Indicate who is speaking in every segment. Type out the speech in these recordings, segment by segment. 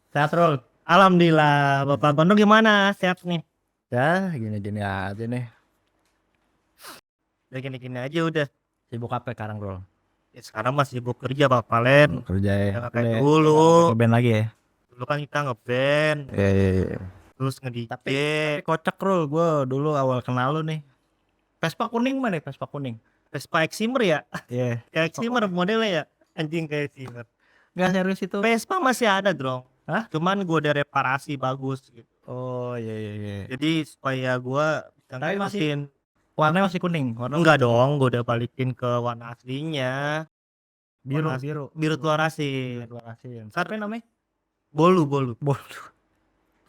Speaker 1: Sehat Rul.
Speaker 2: Alhamdulillah, Bapak Gondo gimana? Sehat nih?
Speaker 1: Ya gini-gini aja nih.
Speaker 2: Udah gini-gini aja udah.
Speaker 1: Sibuk apa sekarang Rul?
Speaker 2: Ya, sekarang masih sibuk kerja Bapak Len.
Speaker 1: Kerja ya.
Speaker 2: Ya nggak kayak
Speaker 1: Udah
Speaker 2: dulu.
Speaker 1: ngeband lagi ya.
Speaker 2: Dulu kan kita ngeband,
Speaker 1: Iya.
Speaker 2: terus nge-DJ.
Speaker 1: Tapi kocak Rul. Gue dulu awal kenal lu nih. Vespa kuning mana nih? Vespa kuning.
Speaker 2: Vespa Eximer ya?
Speaker 1: Iya.
Speaker 2: Kayak Eximer modelnya ya? Anjing kayak Eximer.
Speaker 1: Nggak serius itu.
Speaker 2: Vespa masih ada dong.
Speaker 1: Hah?
Speaker 2: Cuman gue udah reparasi bagus gitu.
Speaker 1: Oh iya.
Speaker 2: Jadi supaya gue bisa
Speaker 1: Tapi masih
Speaker 2: ngikutin.
Speaker 1: warnanya masih kuning. Warna
Speaker 2: Enggak dong, gue udah balikin ke warna aslinya.
Speaker 1: biru.
Speaker 2: Biru telur asin.
Speaker 1: Biru asin.
Speaker 2: Ntar
Speaker 1: Siapa namanya?
Speaker 2: bolu.
Speaker 1: Bolu.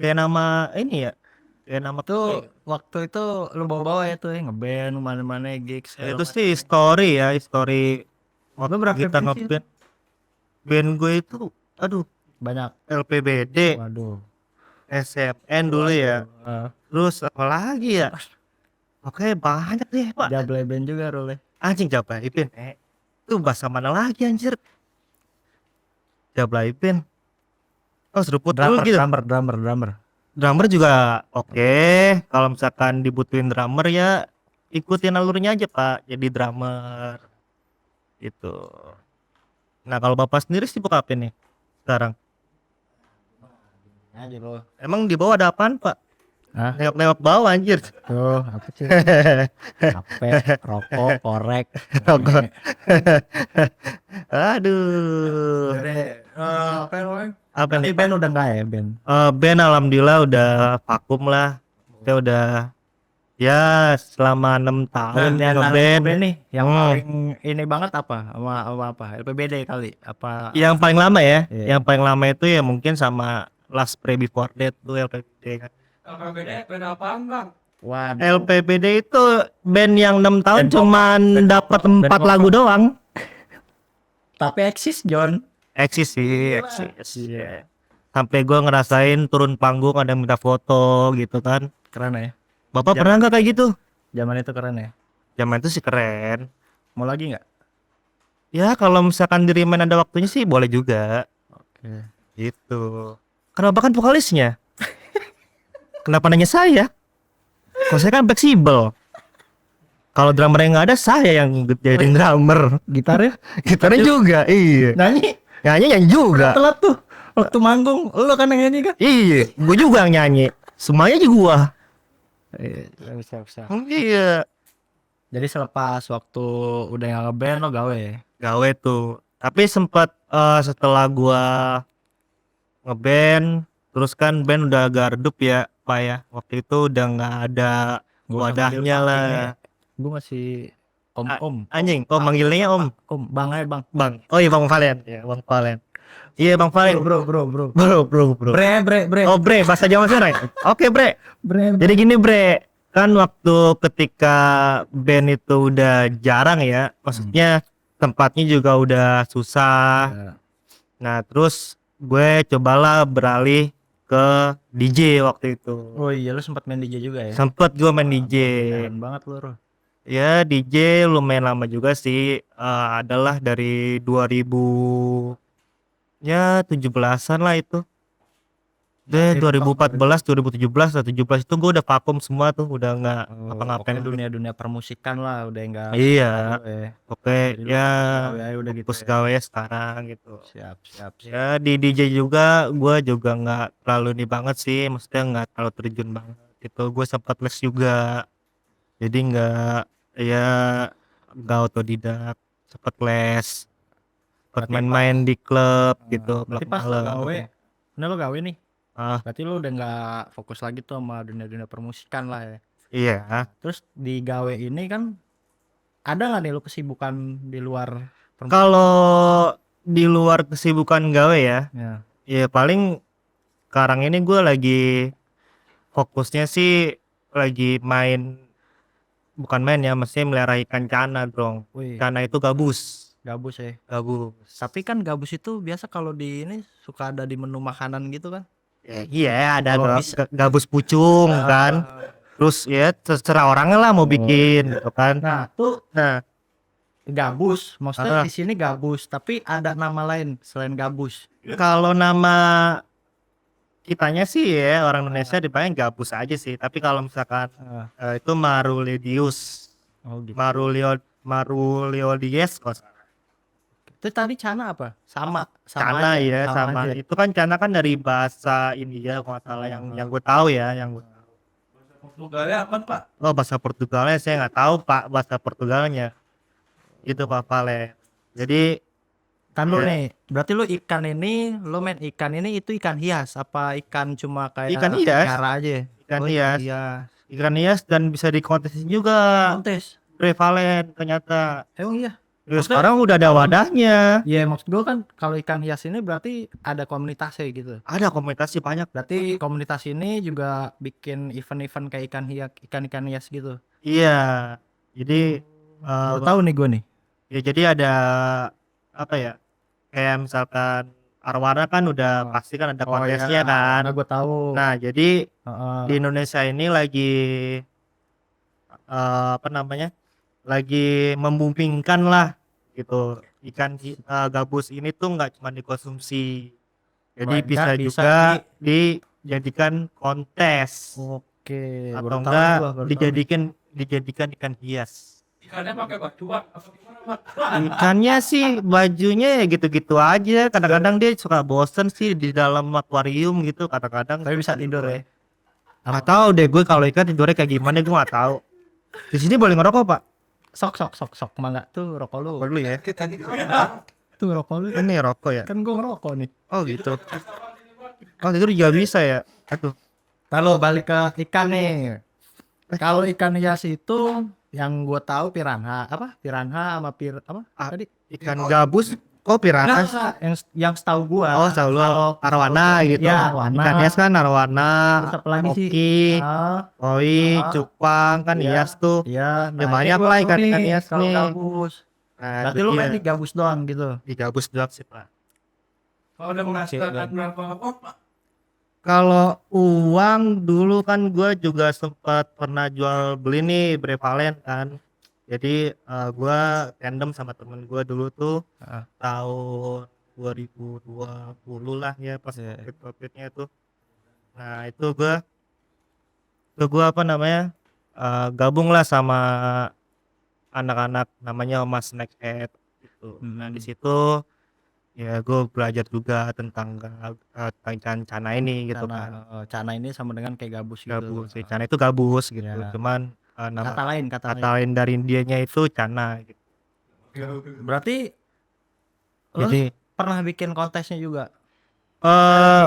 Speaker 2: Kayak nama ini ya? Kayak nama
Speaker 1: Tuh waktu itu lu bawa-bawa ya tuh ya ngeband mana-mana gigs.
Speaker 2: ya, itu sih story ya, story waktu
Speaker 1: Lu berapa
Speaker 2: kita
Speaker 1: band sih?
Speaker 2: ngeband. Band gue itu, aduh,
Speaker 1: Banyak.
Speaker 2: LPBD,
Speaker 1: Waduh.
Speaker 2: SMN dulu ya. Terus apa lagi ya? Oke, banyak deh, Pak.
Speaker 1: Jable band juga Rul ya.
Speaker 2: Anjing Jablay Band. Itu bahasa mana lagi anjir? Jablay Band. Oh, seruput dulu gitu.
Speaker 1: Drummer.
Speaker 2: Drummer juga oke. Kalau misalkan dibutuhin drummer ya ikutin alurnya aja, Pak. Jadi drummer gitu. Nah, kalau Bapak sendiri sibuk apa nih sekarang?
Speaker 1: Aja lo.
Speaker 2: Emang di bawah ada apaan, Pak?
Speaker 1: Hah?
Speaker 2: Nengok-nengok bawah anjir.
Speaker 1: Tuh, apa sih? HP, rokok, korek.
Speaker 2: Rokok. Aduh.
Speaker 1: Apa namanya?
Speaker 2: Apa
Speaker 1: Berarti
Speaker 2: nih?
Speaker 1: band udah enggak ya, band?
Speaker 2: Band alhamdulillah udah vakum lah. Kita udah ya selama 6 tahun ya ngeband.
Speaker 1: Band nih, yang
Speaker 2: Hmm.
Speaker 1: paling ini banget apa? Sama apa? LPBD kali. Apa?
Speaker 2: Yang paling lama ya,
Speaker 1: Iya.
Speaker 2: yang paling lama itu ya mungkin sama Last Pray Before Death tuh LPBD kan.
Speaker 1: LPBD band apaan, Bang? Waduh.
Speaker 2: LPBD itu band yang 6 tahun
Speaker 1: Band
Speaker 2: cuman dapat 4 lagu doang.
Speaker 1: Tapi eksis, John.
Speaker 2: Eksis sih, eksis. Iya. Sampai gue ngerasain turun panggung ada yang minta foto gitu kan.
Speaker 1: Keren ya.
Speaker 2: Bapak pernah nggak kayak gitu?
Speaker 1: Zaman itu keren ya.
Speaker 2: Zaman itu sih keren.
Speaker 1: Mau lagi nggak?
Speaker 2: Ya kalau misalkan di Remind ada waktunya sih boleh juga.
Speaker 1: Oke.
Speaker 2: Gitu. Kenapa kan vokalisnya? Kenapa nanya saya? Kalau saya kan fleksibel. Kalau drummer yang nggak ada saya yang jadi drummer.
Speaker 1: Gitarnya?
Speaker 2: Gitarnya juga, iya.
Speaker 1: Nyanyi.
Speaker 2: Nyanyi juga.
Speaker 1: Telat tuh. Waktu manggung, lu kan yang nyanyi kan?
Speaker 2: Iya, gue juga yang nyanyi. Semuanya juga gua.
Speaker 1: Bisa.
Speaker 2: Iya.
Speaker 1: Jadi selepas waktu udah nggak ngeband lo gawe ya?
Speaker 2: Gawe tuh. Tapi sempat setelah gua ngeband, terus kan band udah agak redup ya, Pak ya. Waktu itu udah nggak ada wadahnya lah.
Speaker 1: Gue masih om.
Speaker 2: Anjing, kok manggilnya Om?
Speaker 1: Om, bang aja bang.
Speaker 2: Bang. Oh iya Bang Valen. Ya, Bang Valen. Iya Bang Valen.
Speaker 1: Bro.
Speaker 2: Bro.
Speaker 1: Bre.
Speaker 2: Oh Bre, bahasa Jawa sana. Oke Bre. Jadi gini Bre, kan waktu ketika band itu udah jarang ya, maksudnya tempatnya juga udah susah. Nah terus gue cobalah beralih ke DJ waktu itu.
Speaker 1: Oh iya, lu sempat main DJ juga ya?
Speaker 2: Sempet gue main DJ.
Speaker 1: Keren banget lu, Ro.
Speaker 2: Ya DJ lumayan lama juga sih, adalah dari 2000 ya 17-an lah itu. Deh 2014, 2017 lah 17 itu gue udah vakum semua tuh, udah nggak ngapa-ngapain
Speaker 1: Pokoknya dunia permusikan lah udah enggak.
Speaker 2: Iya. Oke,
Speaker 1: Jadi lu
Speaker 2: ya
Speaker 1: gawe aja udah gitu
Speaker 2: fokus
Speaker 1: ya.
Speaker 2: gawe sekarang gitu.
Speaker 1: Siap.
Speaker 2: Ya di DJ juga gue juga nggak terlalu ini banget sih, maksudnya nggak terlalu terjun banget. Itu gue sempat les juga, jadi nggak otodidak, sempat les, sempat
Speaker 1: Berarti
Speaker 2: main-main di klub gitu,
Speaker 1: Berarti
Speaker 2: klub
Speaker 1: pas lu
Speaker 2: malam.
Speaker 1: gawe, ini lu gawe nih.
Speaker 2: Ah,
Speaker 1: Berarti lu udah nggak fokus lagi tuh sama dunia permusikan lah ya.
Speaker 2: iya.
Speaker 1: Terus di gawe ini kan ada nggak nih lu kesibukan di luar
Speaker 2: Kalau di luar kesibukan gawe ya,
Speaker 1: Ya.
Speaker 2: ya paling sekarang ini gue lagi fokusnya sih lagi bukan main ya, mesti melihara ikan cana dong.
Speaker 1: Wih,
Speaker 2: Cana itu gabus.
Speaker 1: gabus ya.
Speaker 2: Tapi
Speaker 1: Tapi kan gabus itu biasa kalau di ini suka ada di menu makanan gitu kan.
Speaker 2: iya ada
Speaker 1: Kalau bisa-
Speaker 2: gabus pucung kan. Terus ya terserah orangnya lah mau bikin gitu kan.
Speaker 1: Nah, tuh
Speaker 2: Nah,
Speaker 1: gabus, maksudnya
Speaker 2: Ah.
Speaker 1: di sini gabus, tapi ada nama lain selain gabus.
Speaker 2: kalau nama kitanya sih ya orang Indonesia dipanggil gabus aja sih. Tapi kalau misalkan itu Marulidius,
Speaker 1: Oh gitu.
Speaker 2: Maruliodies kok.
Speaker 1: Itu tadi Cana apa? Sama
Speaker 2: Cana
Speaker 1: aja,
Speaker 2: ya sama.
Speaker 1: aja.
Speaker 2: Itu kan Cana kan dari bahasa India kalau nggak salah yang gue tahu ya, yang
Speaker 3: Portugalnya apa Pak?
Speaker 2: oh bahasa Portugalnya saya nggak tahu Pak bahasa Portugalnya. Itu Pak Valen. Jadi
Speaker 1: Kan lu
Speaker 2: Ya.
Speaker 1: nih, berarti lu ikan ini, lu main ikan ini itu ikan hias apa ikan cuma kayak
Speaker 2: Ikan hias.
Speaker 1: cara aja?
Speaker 2: Ikan
Speaker 1: Oh,
Speaker 2: hias.
Speaker 1: hias.
Speaker 2: ikan hias dan bisa dikontesin juga
Speaker 1: Kontes.
Speaker 2: prevalen ternyata.
Speaker 1: Emang iya.
Speaker 2: Ya, sekarang udah ada wadahnya.
Speaker 1: Iya, maksud gua kan kalau ikan hias ini berarti ada komunitasnya gitu.
Speaker 2: Ada komunitas banyak.
Speaker 1: Berarti komunitas ini juga bikin event-event kayak ikan-ikan hias gitu.
Speaker 2: Iya. Jadi
Speaker 1: Baru tahu nih gua nih.
Speaker 2: ya jadi ada apa ya? Kayak misalkan arwana kan udah pasti kan ada kontesnya kan.
Speaker 1: Nah, gua tahu.
Speaker 2: Nah, jadi
Speaker 1: Heeh.
Speaker 2: di Indonesia ini lagi apa namanya? Lagi memboomingkan lah gitu. Ikan gabus ini tuh nggak cuma dikonsumsi. Jadi
Speaker 1: Banyak bisa
Speaker 2: juga dijadikan kontes
Speaker 1: Oke,
Speaker 2: atau
Speaker 1: baru tahu
Speaker 2: enggak
Speaker 1: gua, baru tahu.
Speaker 2: dijadikan ikan hias.
Speaker 3: Ikannya pakai baju apa gimana Pak?
Speaker 2: Ikannya sih bajunya ya gitu-gitu aja. Kadang-kadang dia suka bosen sih di dalam akuarium gitu. Kadang-kadang
Speaker 1: Tapi bisa tidur ya.
Speaker 2: nggak tahu deh gue kalau ikan tidurnya kayak gimana gue nggak tahu. Di sini boleh ngerokok Pak?
Speaker 1: Sok mangga tuh rokok lu.
Speaker 2: Boleh ya.
Speaker 3: Kita gitu.
Speaker 1: Tuh rokok lu.
Speaker 2: Ini rokok ya.
Speaker 1: Kan gua ngerokok nih.
Speaker 2: Oh gitu. Oh tidur juga bisa ya. Aduh.
Speaker 1: Kalau balik ke ikan nih. Kalau ikan hias itu yang gua tahu piranha, apa? Piranha sama apa? Tadi
Speaker 2: Ikan gabus kok piranha?
Speaker 1: Enggak, yang setahu gua.
Speaker 2: Oh selalu arwana gitu.
Speaker 1: Ya, arwana.
Speaker 2: Ikan hias kan arwana,
Speaker 1: Terus apa lagi sih?
Speaker 2: oki, koi, cupang kan
Speaker 1: Iya.
Speaker 2: hias tuh.
Speaker 1: Iya,
Speaker 2: Ya, banyak lah ikan-ikan hias
Speaker 1: kalau
Speaker 2: nih.
Speaker 1: gabus.
Speaker 2: Nah,
Speaker 1: Berarti
Speaker 2: itu
Speaker 1: lu
Speaker 2: dia.
Speaker 1: main di gabus doang gitu.
Speaker 2: Di gabus doang sih Pak.
Speaker 3: Kalau udah menghasilkan berapa Pak?
Speaker 2: Kalau uang dulu kan gue juga sempat pernah jual beli nih prevalen kan. Jadi gue tandem sama temen gue dulu tuh
Speaker 1: Heeh.
Speaker 2: tahun 2020 lah ya pas
Speaker 1: Iya.
Speaker 2: COVID-nya itu. Nah itu gue apa namanya gabung lah sama anak-anak namanya Mas Snackhead gitu. Nah di situ ya gue belajar juga tentang ikan cana ini gitu kan.
Speaker 1: Cana ini sama dengan kayak gabus gitu.
Speaker 2: Gabus, cana itu gabus gitu.
Speaker 1: Ya.
Speaker 2: Cuman nama
Speaker 1: Kata lain.
Speaker 2: kata lain dari Indianya itu cana gitu.
Speaker 1: Berarti lu
Speaker 2: Jadi
Speaker 1: pernah bikin kontesnya juga?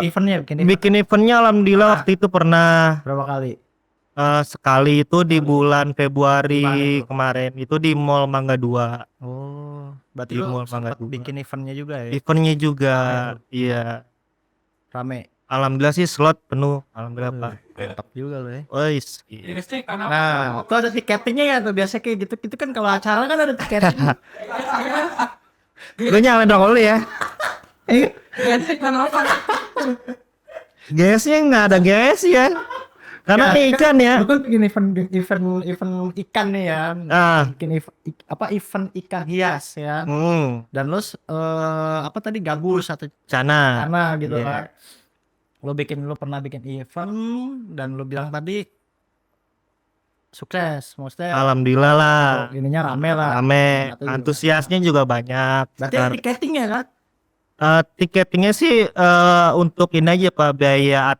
Speaker 2: bikin
Speaker 1: Bikin event
Speaker 2: eventnya alhamdulillah waktu itu pernah
Speaker 1: berapa kali?
Speaker 2: sekali itu di bulan Februari kemarin itu di Mall Mangga 2.
Speaker 1: Oh, berarti
Speaker 2: Di
Speaker 1: lu
Speaker 2: Mall Mangga
Speaker 1: sempet
Speaker 2: 2.
Speaker 1: bikin eventnya juga ya?
Speaker 2: Eventnya juga iya.
Speaker 1: Rame.
Speaker 2: Alhamdulillah sih slot penuh. Alhamdulillah Pak.
Speaker 1: Mantap juga lo ya.
Speaker 2: Wis.
Speaker 3: Ini sih karena
Speaker 1: Nah, itu ada tiketingnya ya tuh biasa kayak gitu. Itu kan kalau acara kan ada tiketing.
Speaker 2: Gue nyalain rokok dulu ya.
Speaker 3: ini sih karena apa?
Speaker 2: Gasnya nggak ada gas ya. Karena ini ikan ya.
Speaker 1: Lu kan bikin event ikan nih ya. Bikin event ikan hias ya. Dan lu apa tadi gabus atau
Speaker 2: Cana.
Speaker 1: cana gitu
Speaker 2: Iya.
Speaker 1: kan. Lu pernah bikin event dan lu bilang tadi sukses, maksudnya
Speaker 2: Alhamdulillah lah.
Speaker 1: ininya rame lah.
Speaker 2: Rame.
Speaker 1: Atau juga.
Speaker 2: Antusiasnya juga banyak.
Speaker 1: Berarti ada tiketingnya kan?
Speaker 2: Tiketingnya sih untuk ini aja Pak biaya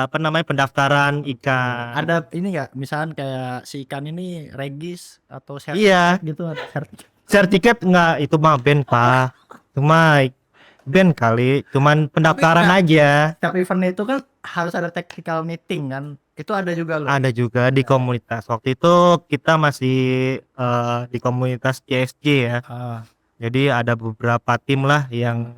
Speaker 2: apa namanya pendaftaran ikan.
Speaker 1: Ada ini nggak? Misalkan kayak si ikan ini regis atau sertifikat
Speaker 2: Iya.
Speaker 1: gitu ada sertifikat.
Speaker 2: Sertifikat enggak itu mah band Pak. Cuma band kali. Cuman pendaftaran aja.
Speaker 1: Setiap event itu kan harus ada technical meeting kan? Itu ada juga loh.
Speaker 2: Ada juga di komunitas. Waktu itu kita masih di komunitas CSJ ya. Jadi ada beberapa tim lah yang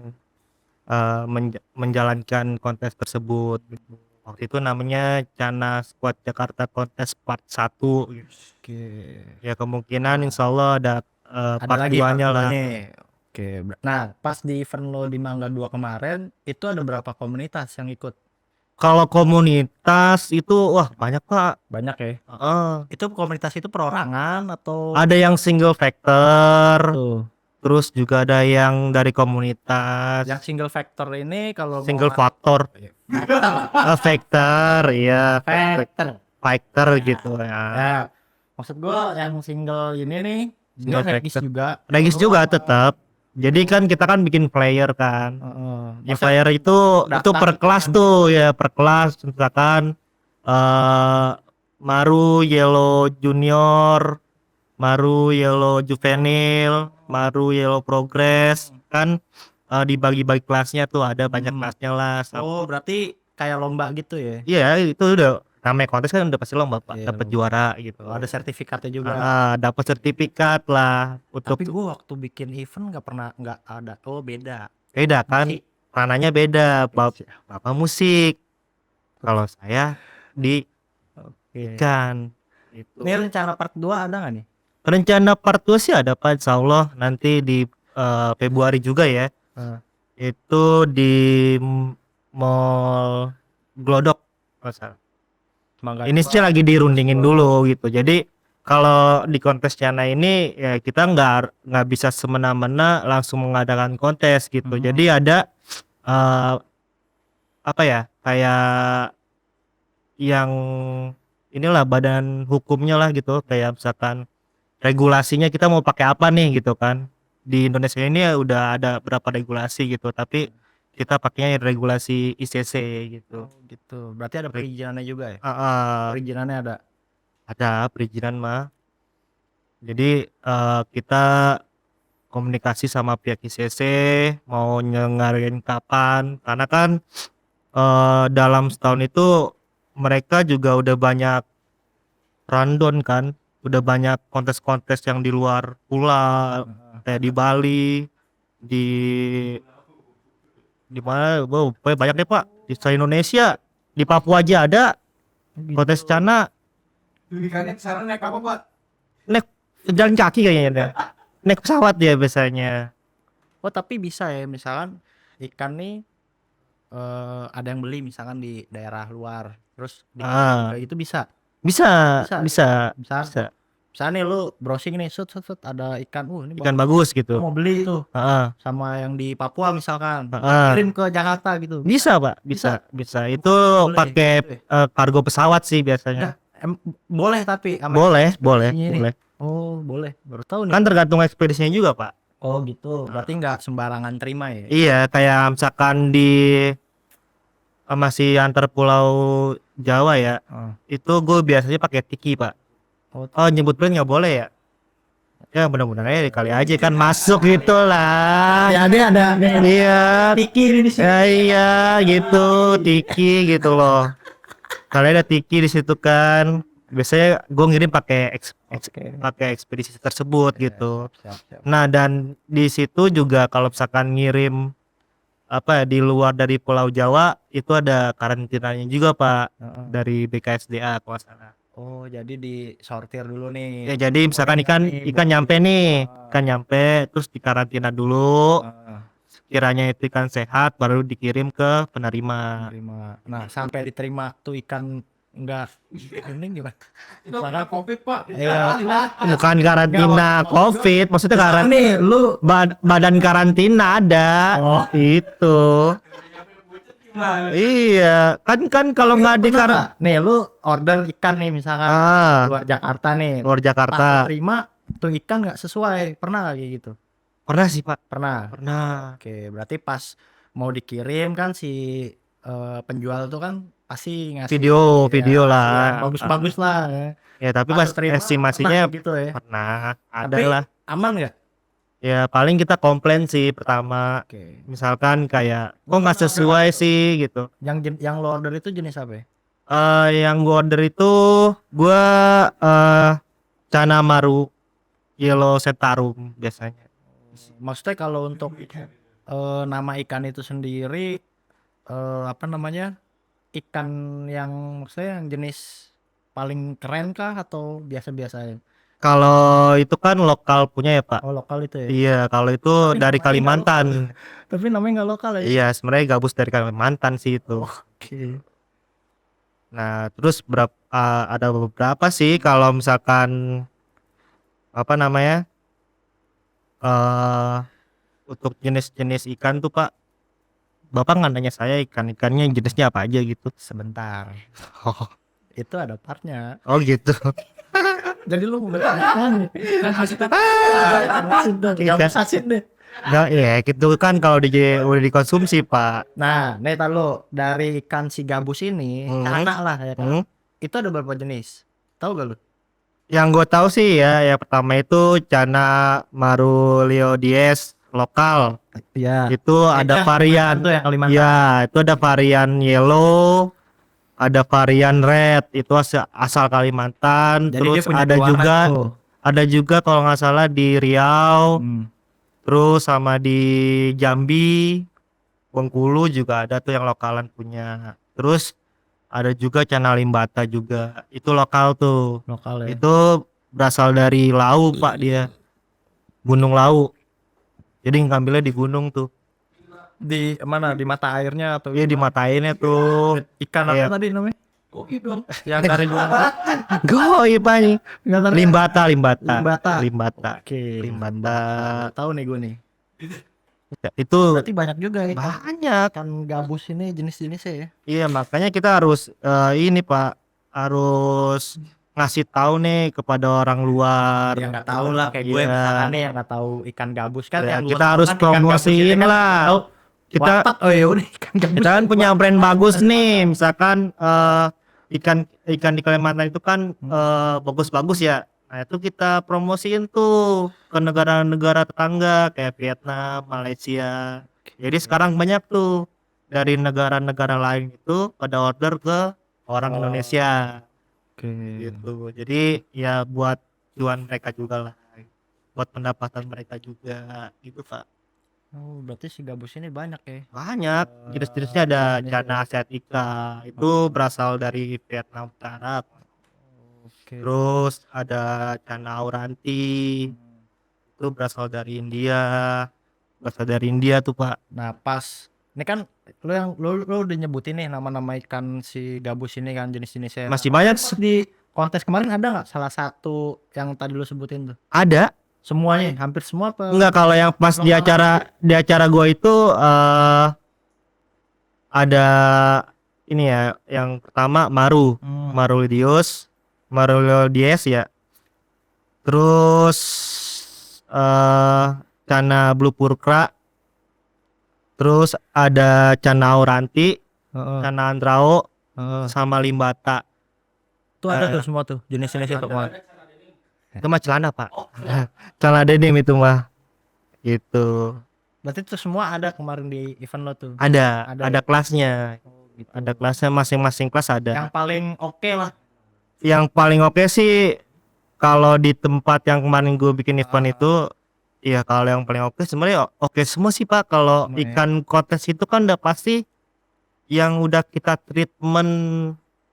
Speaker 2: menjalankan kontes tersebut gitu. Waktu itu namanya Cana Squad Jakarta Kontes Part 1 gitu.
Speaker 1: Oke.
Speaker 2: Ya kemungkinan insya Allah ada
Speaker 1: Ada
Speaker 2: part
Speaker 1: lagi
Speaker 2: 2-nya lah.
Speaker 1: Oke. Nah, pas di event lo di Mangga 2 kemarin, itu ada berapa komunitas yang ikut?
Speaker 2: Kalau komunitas itu wah banyak Pak.
Speaker 1: Banyak ya.
Speaker 2: Heeh.
Speaker 1: Itu komunitas itu perorangan atau
Speaker 2: Ada yang single factor,
Speaker 1: tuh?
Speaker 2: terus juga ada yang dari komunitas,
Speaker 1: Yang single factor ini kalau
Speaker 2: single
Speaker 1: mau
Speaker 2: factor, factor, ya,
Speaker 1: factor.
Speaker 2: factor gitu ya.
Speaker 1: Ya, maksud gua yang single ini nih,
Speaker 2: Single
Speaker 1: single regis
Speaker 2: factor.
Speaker 1: juga.
Speaker 2: Regis juga tetap. Jadi kan kita kan bikin player kan. Ya,
Speaker 1: Maksudnya
Speaker 2: player itu
Speaker 1: daftar
Speaker 2: per
Speaker 1: gitu
Speaker 2: kelas
Speaker 1: kan.
Speaker 2: tuh ya, per kelas misalkan Maru Yellow Junior, Maru Yellow Juvenil, Maru Yellow Progress kan, dibagi-bagi kelasnya tuh, ada banyak kelasnya lah.
Speaker 1: Oh, berarti kayak lomba gitu ya?
Speaker 2: Iya, itu udah namanya kontes kan udah pasti lomba Pak,
Speaker 1: Iya,
Speaker 2: dapat
Speaker 1: lomba.
Speaker 2: juara gitu.
Speaker 1: Oh, ada sertifikatnya juga.
Speaker 2: Dapat sertifikat lah untuk.
Speaker 1: Tapi gua waktu bikin event nggak ada. Oh, beda.
Speaker 2: Beda kan,
Speaker 1: Musik.
Speaker 2: ranahnya beda. Bapak musik, kalau saya di
Speaker 1: Oke.
Speaker 2: ikan gitu.
Speaker 1: Ini rencana part 2 ada nggak nih?
Speaker 2: Rencana part 2 sih ada Pak, insya Allah nanti di Februari juga ya. Itu di Mall Glodok kalau salah. Ini sih lagi dirundingin dulu gitu. Jadi kalau di kontes Cana ini ya kita nggak bisa semena-mena langsung mengadakan kontes gitu. Jadi ada apa ya, kayak yang inilah badan hukumnya lah gitu, kayak misalkan regulasinya kita mau pakai apa nih gitu kan. Di Indonesia ini ya udah ada berapa regulasi gitu, tapi kita pakainya regulasi ICC gitu.
Speaker 1: Oh, gitu. Berarti ada perizinannya juga ya? Perizinannya ada.
Speaker 2: Ada perizinan mah. Jadi kita komunikasi sama pihak ICC mau nyengarain kapan, karena kan dalam setahun itu mereka juga udah banyak rundown kan, udah banyak kontes-kontes yang di luar pulau, kayak di Bali, di mana, banyak deh Pak, di seluruh Indonesia, di Papua aja ada kontes Cana.
Speaker 3: Ikannya kesana naik apa Pak?
Speaker 2: Naik jalan kaki kayaknya deh. Naik pesawat dia biasanya.
Speaker 1: Oh, tapi bisa ya, misalkan ikan nih ada yang beli misalkan di daerah luar, terus kayak gitu bisa.
Speaker 2: Bisa.
Speaker 1: Misalnya nih lu browsing nih, set ada ikan, ini
Speaker 2: Ikan bagus gitu.
Speaker 1: mau beli tuh sama yang di Papua misalkan, kirim ke Jakarta gitu.
Speaker 2: Bisa Pak, bisa. Itu
Speaker 1: Boleh,
Speaker 2: pakai
Speaker 1: gitu ya?
Speaker 2: kargo pesawat sih biasanya.
Speaker 1: Boleh tapi
Speaker 2: Boleh.
Speaker 1: Oh, boleh. Baru tahu nih.
Speaker 2: Kan tergantung ekspedisinya juga Pak.
Speaker 1: Oh, gitu. Berarti nggak sembarangan terima ya?
Speaker 2: Iya, kayak misalkan masih antar pulau Jawa ya, itu gue biasanya pakai tiki Pak. Oh, nyebut brand nggak boleh ya? Ya mudah-mudahan aja kali aja kan masuk gitu lah.
Speaker 1: Ya, ada.
Speaker 2: Iya,
Speaker 1: Tiki di sini.
Speaker 2: ya, iya gitu, tiki gitu loh. Kalau ada tiki di situ kan, biasanya gue ngirim pakai pakai ekspedisi tersebut gitu.
Speaker 1: Siap.
Speaker 2: Nah, dan di situ juga kalau misalkan ngirim apa di luar dari Pulau Jawa itu ada karantinanya juga Pak, dari BKSDA kalau salah.
Speaker 1: Oh, jadi disortir dulu nih.
Speaker 2: Ya jadi misalkan ikan nyampe nih, terus dikarantina dulu. Kiranya itu ikan sehat baru dikirim ke penerima.
Speaker 1: Nah, sampai diterima tuh ikan enggak ini gimana?
Speaker 3: Itu kena COVID Pak.
Speaker 1: Iya.
Speaker 2: Bukan karantina COVID, maksudnya karantina.
Speaker 1: Nih, lu
Speaker 2: Badan karantina ada.
Speaker 1: Oh.
Speaker 2: Itu. Iya, kan kalau nggak di
Speaker 1: nih lu order ikan nih misalkan luar Jakarta nih.
Speaker 2: luar Jakarta.
Speaker 1: Pas terima tuh ikan nggak sesuai, pernah nggak kayak gitu?
Speaker 2: Pernah sih Pak.
Speaker 1: Pernah. Oke, berarti pas mau dikirim kan si penjual tuh kan pasti ngasih
Speaker 2: Video lah.
Speaker 1: bagus-bagus lah ya.
Speaker 2: Ya tapi pas
Speaker 1: terima,
Speaker 2: estimasinya
Speaker 1: pernah gitu ya.
Speaker 2: pernah ada
Speaker 1: Tapi
Speaker 2: lah.
Speaker 1: aman nggak?
Speaker 2: Ya paling kita komplain sih pertama.
Speaker 1: Oke.
Speaker 2: Misalkan kayak kok nggak sesuai sih gitu.
Speaker 1: Yang lo order itu jenis apa ya?
Speaker 2: Yang gua order itu gua Cana Maru Yellow Sentarum biasanya.
Speaker 1: Maksudnya kalau untuk nama ikan itu sendiri apa namanya? Ikan yang maksudnya yang jenis paling keren kah atau biasa-biasa aja?
Speaker 2: Kalau itu kan lokal punya ya Pak.
Speaker 1: Oh, lokal itu ya.
Speaker 2: Iya, kalau itu dari Kalimantan.
Speaker 1: Tapi namanya nggak lokal ya.
Speaker 2: Iya, sebenarnya gabus dari Kalimantan sih itu.
Speaker 1: Oke.
Speaker 2: Nah, terus ada beberapa sih kalau misalkan apa namanya? untuk jenis-jenis ikan tuh Pak, Bapak nggak nanya saya ikan-ikannya jenisnya apa aja gitu.
Speaker 1: Sebentar.
Speaker 2: Oh,
Speaker 1: Itu ada partnya.
Speaker 2: oh gitu.
Speaker 1: Jadi lu kan asin deh.
Speaker 2: Nggak, ya gitu kan kalau udah dikonsumsi Pak.
Speaker 1: Nah, nih tar lu dari ikan si gabus ini, cana lah ya kan.
Speaker 2: Hmm.
Speaker 1: Itu ada berapa jenis? Tahu gak lu?
Speaker 2: Yang gue tahu sih ya, yang pertama itu Cana Marulioides lokal.
Speaker 1: Iya.
Speaker 2: Itu ada varian.
Speaker 1: Itu yang Kalimantan.
Speaker 2: Ya, itu ada varian yellow, ada varian red, itu asal Kalimantan.
Speaker 1: Jadi
Speaker 2: Terus
Speaker 1: dia punya
Speaker 2: ada
Speaker 1: dua
Speaker 2: juga
Speaker 1: warna tuh.
Speaker 2: ada juga kalau nggak salah di Riau, terus sama di Jambi, Bengkulu juga ada tuh yang lokalan punya. Terus ada juga Cana Limbata juga, itu lokal tuh.
Speaker 1: Lokal ya.
Speaker 2: Itu berasal dari Lau Pak, dia Gunung Lau, jadi ngambilnya di gunung tuh.
Speaker 1: Di mana? Di mata airnya atau
Speaker 2: Iya, dimatainnya tuh.
Speaker 1: ikan apa
Speaker 2: Iya.
Speaker 1: tadi namanya?
Speaker 3: Kok gitu?
Speaker 1: Yang dari luar.
Speaker 2: Goib nih. Limbata.
Speaker 1: Limbata.
Speaker 2: Limbata.
Speaker 1: Oke.
Speaker 2: Limbata.
Speaker 1: Tahu nih gue nih.
Speaker 2: Itu
Speaker 1: Berarti banyak juga ya
Speaker 2: banyak.
Speaker 1: ikan gabus ini jenis-jenisnya ya.
Speaker 2: Iya, makanya kita harus ini Pak, harus ngasih tahu nih kepada orang luar.
Speaker 1: Yang nggak tahu lah kayak gue
Speaker 2: Iya.
Speaker 1: misalkan nih yang nggak tahu ikan gabus kan
Speaker 2: Ya,
Speaker 1: yang
Speaker 2: kita
Speaker 1: gua
Speaker 2: harus
Speaker 1: tahu kan ikan gabus ini
Speaker 2: promosiin
Speaker 1: kan
Speaker 2: lah.
Speaker 1: tahu
Speaker 2: Kita
Speaker 1: watak, oh ya udah ikan gabus.
Speaker 2: kita kan punya brand bagus nih, misalkan ikan di Kalimantan itu kan bagus-bagus ya. Nah, itu kita promosiin tuh ke negara-negara tetangga kayak Vietnam, Malaysia. Jadi sekarang banyak tuh dari negara-negara lain itu pada order ke orang Indonesia
Speaker 1: Oke.
Speaker 2: gitu. Jadi ya buat cuan mereka juga lah, buat pendapatan mereka juga gitu Pak.
Speaker 1: Oh, berarti si gabus ini banyak ya.
Speaker 2: Banyak jenis-jenisnya, ada Cana asiatica itu berasal dari Vietnam Utara.
Speaker 1: Oke.
Speaker 2: Terus ada Cana auranti itu berasal dari India tuh Pak.
Speaker 1: Nah, pas ini kan lu udah nyebutin nih nama-nama ikan si gabus ini kan jenis-jenisnya.
Speaker 2: Masih banyak
Speaker 1: Di kontes kemarin ada nggak salah satu yang tadi lu sebutin tuh?
Speaker 2: ada.
Speaker 1: Semuanya, hampir semua apa?
Speaker 2: Enggak, kalau yang pas di acara gua itu ada ini ya, yang pertama Marulioides ya. Terus Cana blue purkra. Terus ada Cana auranti,
Speaker 1: Heeh,
Speaker 2: Cana andrao,
Speaker 1: heeh.
Speaker 2: sama limbata.
Speaker 1: Tuh ada tuh semua tuh jenis-jenis itu mah.
Speaker 2: Itu mah celana Pak. Celana denim itu mah. Gitu.
Speaker 1: Berarti itu semua ada kemarin di event lo tuh.
Speaker 2: Ada
Speaker 1: Ada ya?
Speaker 2: kelasnya.
Speaker 1: Gitu.
Speaker 2: Ada kelasnya, masing-masing kelas ada.
Speaker 1: Yang paling oke lah.
Speaker 2: Yang paling oke sih kalau di tempat yang kemarin gue bikin event itu, ya kalau yang paling oke sebenarnya oke semua sih Pak. Kalau
Speaker 1: Semua ya.
Speaker 2: ikan kontes itu kan udah pasti yang udah kita treatment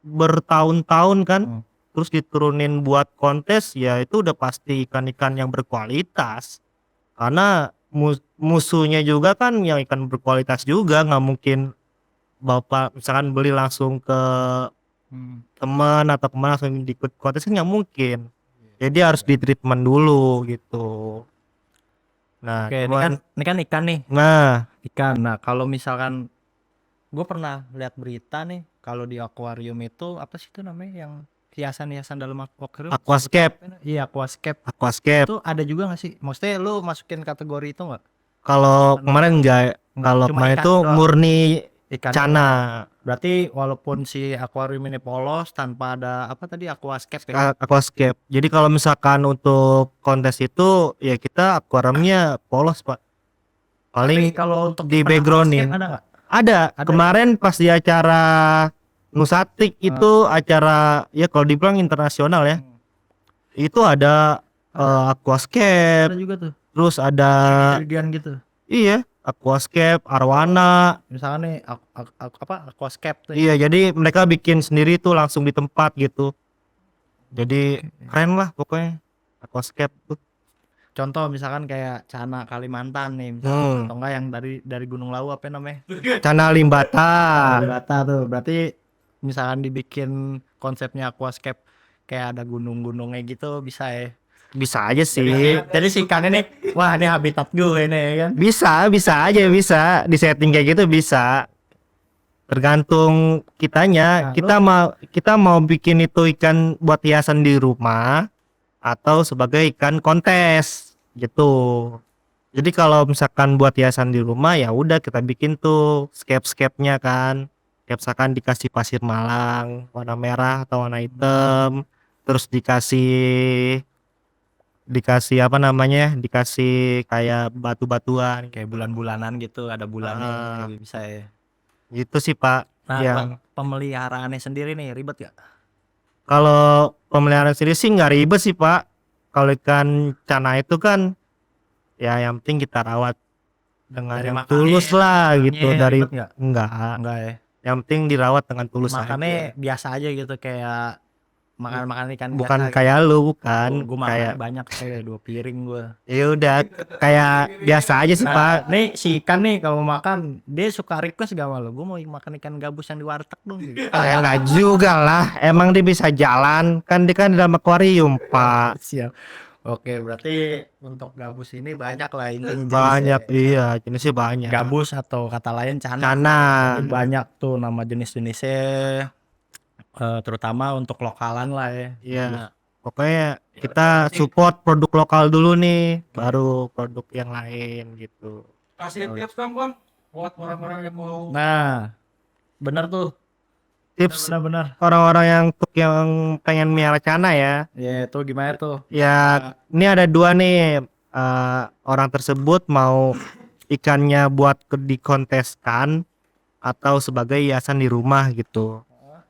Speaker 2: bertahun-tahun kan, terus diturunin buat kontes, ya itu udah pasti ikan-ikan yang berkualitas. Karena musuhnya juga kan yang ikan berkualitas juga, nggak mungkin Bapak misalkan beli langsung ke teman atau kemana langsung diikut kontes kan nggak mungkin. Jadi harus di treatment dulu gitu. Nah,
Speaker 1: Oke, ini kan ikan nih.
Speaker 2: nah
Speaker 1: Ikan. Nah, kalau misalkan gue pernah lihat berita nih, kalau di akuarium itu apa sih itu namanya yang hiasan-hiasan dalam akuarium?
Speaker 2: aquascape,
Speaker 1: Iya, aquascape.
Speaker 2: aquascape.
Speaker 1: Itu ada juga nggak sih? Maksudnya lu masukin kategori itu nggak?
Speaker 2: Kalau kemarin enggak, kalau
Speaker 1: Cuma
Speaker 2: kemarin
Speaker 1: ikan
Speaker 2: itu
Speaker 1: doang.
Speaker 2: murni
Speaker 1: Ikan.
Speaker 2: Cana.
Speaker 1: Berarti walaupun si akuarium ini polos tanpa ada apa tadi aquascape ya?
Speaker 2: Aquascape. Jadi kalau misalkan untuk kontes itu ya kita akuariumnya polos Pak. Paling
Speaker 1: Kalau untuk
Speaker 2: di
Speaker 1: event
Speaker 2: backgroundin.
Speaker 1: aquascape ada nggak?
Speaker 2: Ada.
Speaker 1: Ada.
Speaker 2: Kemarin pas di acara Nusatik itu acara ya kalau dibilang internasional ya. Itu ada aquascape,
Speaker 1: Ada juga tuh.
Speaker 2: terus ada
Speaker 1: Jadian gitu.
Speaker 2: iya, aquascape, arwana.
Speaker 1: Misalnya nih apa aquascape tuh.
Speaker 2: Iya, jadi mereka bikin sendiri tuh langsung di tempat gitu. Jadi keren lah pokoknya aquascape tuh.
Speaker 1: Contoh misalkan kayak Cana Kalimantan nih, misalkan, atau enggak yang dari Gunung Lawu apa namanya?
Speaker 2: Cana limbata.
Speaker 1: Data tuh. Berarti misalkan dibikin konsepnya aquascape kayak ada gunung-gunungnya gitu bisa ya.
Speaker 2: Bisa aja sih.
Speaker 1: Jadi si ikan ini, wah ini habitat gue ini ya kan.
Speaker 2: Bisa aja bisa disetting kayak gitu bisa. Tergantung kitanya.
Speaker 1: Nah,
Speaker 2: Kita mau bikin itu ikan buat hiasan di rumah atau sebagai ikan kontes gitu. Jadi kalau misalkan buat hiasan di rumah ya udah kita bikin tuh scape-nya kan. Kayak misalkan dikasih pasir malang warna merah atau warna hitam, terus dikasih apa namanya? Dikasih kayak batu-batuan
Speaker 1: Kayak bulan-bulanan gitu, ada bulannya
Speaker 2: Ah.
Speaker 1: bisa ya.
Speaker 2: gitu sih Pak.
Speaker 1: Nah,
Speaker 2: Yang
Speaker 1: pemeliharaannya sendiri nih ribet gak?
Speaker 2: kalau pemeliharaan sendiri sih nggak ribet sih Pak. Kalau ikan cana itu kan ya yang penting kita rawat dengan
Speaker 1: Dari
Speaker 2: yang
Speaker 1: makannya,
Speaker 2: tulus lah gitu
Speaker 1: makannya
Speaker 2: dari
Speaker 1: ribet nggak? Enggak ya.
Speaker 2: yang penting dirawat dengan tulus
Speaker 1: Makannya
Speaker 2: aja.
Speaker 1: biasa aja gitu kayak makan ikan
Speaker 2: Bukan
Speaker 1: biasa
Speaker 2: kayak lu
Speaker 1: gitu.
Speaker 2: bukan
Speaker 1: Gue
Speaker 2: kayak
Speaker 1: makan banyak kayak 2 piring gue.
Speaker 2: ya udah kayak biasa aja sih Pak.
Speaker 1: Nah, nih si ikan nih kalau makan dia suka request gak malu? Gue mau makan ikan gabus yang di warteg dong. Gitu.
Speaker 2: Ya enggak juga lah, emang dia bisa jalan kan dia kan dalam akuarium Pak.
Speaker 1: Siap. Oke, berarti untuk gabus ini banyak lah intinya
Speaker 2: Banyak
Speaker 1: jenisnya.
Speaker 2: iya jenisnya banyak.
Speaker 1: Gabus atau kata lain cana.
Speaker 2: Cana.
Speaker 1: Ini banyak tuh nama jenis-jenisnya, terutama untuk lokalan lah ya.
Speaker 2: Iya. Pokoknya kita support produk lokal dulu nih, baru produk yang lain gitu.
Speaker 3: Kasih tips dong bang, buat orang-orang yang mau.
Speaker 1: Nah, bener tuh.
Speaker 2: Tips
Speaker 1: Benar-benar.
Speaker 2: orang-orang yang pengen miara cana ya.
Speaker 1: Ya itu gimana tuh?
Speaker 2: Ya, ini ada dua nih orang tersebut mau ikannya buat dikonteskan atau sebagai hiasan di rumah gitu.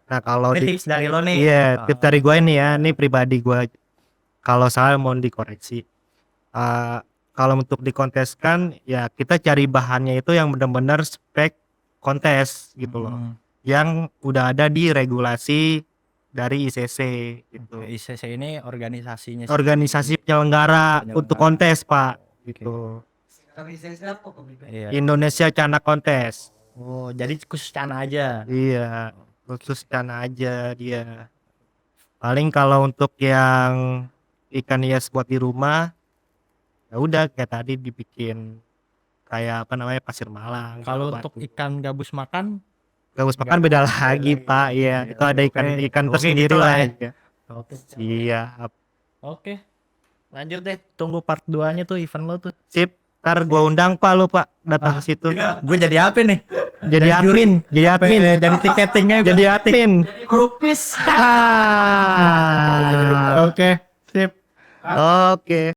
Speaker 2: Nah, kalau
Speaker 1: Ini
Speaker 2: di
Speaker 1: tips dari lo nih.
Speaker 2: iya, tips dari gue ini ya, ini pribadi gue. Kalau salah mohon dikoreksi. Kalau untuk dikonteskan ya kita cari bahannya itu yang benar-benar spek kontes gitu loh. Yang udah ada di regulasi dari ICC gitu.
Speaker 1: ICC ini organisasinya.
Speaker 2: Organisasi penyelenggara untuk kontes Pak gitu.
Speaker 1: Iya.
Speaker 2: Indonesia Cana Kontes.
Speaker 1: Oh, jadi khusus cana aja.
Speaker 2: Iya, khusus cana aja dia. Paling kalau untuk yang ikan hias buat di rumah ya udah kayak tadi dibikin kayak apa namanya pasir malang.
Speaker 1: Kalau
Speaker 2: batu.
Speaker 1: untuk ikan gabus makan,
Speaker 2: gabus makan beda lagi Pak. Iya, itu ada ikan
Speaker 1: Oke,
Speaker 2: tersendiri
Speaker 1: gitu lah
Speaker 2: lah.
Speaker 1: ya. Oke.
Speaker 2: Siap.
Speaker 1: Oke. Lanjut deh, tunggu part 2-nya tuh event lo tuh.
Speaker 2: Sip. Ntar gua undang Pak lu Pak datang ke situ.
Speaker 1: Gue jadi apa nih?
Speaker 2: Jadi admin, jadi admin,
Speaker 1: Jadi tiketingnya
Speaker 2: jadi admin.
Speaker 3: Grupis.
Speaker 2: Ah.
Speaker 1: Oke, sip.
Speaker 2: Oke.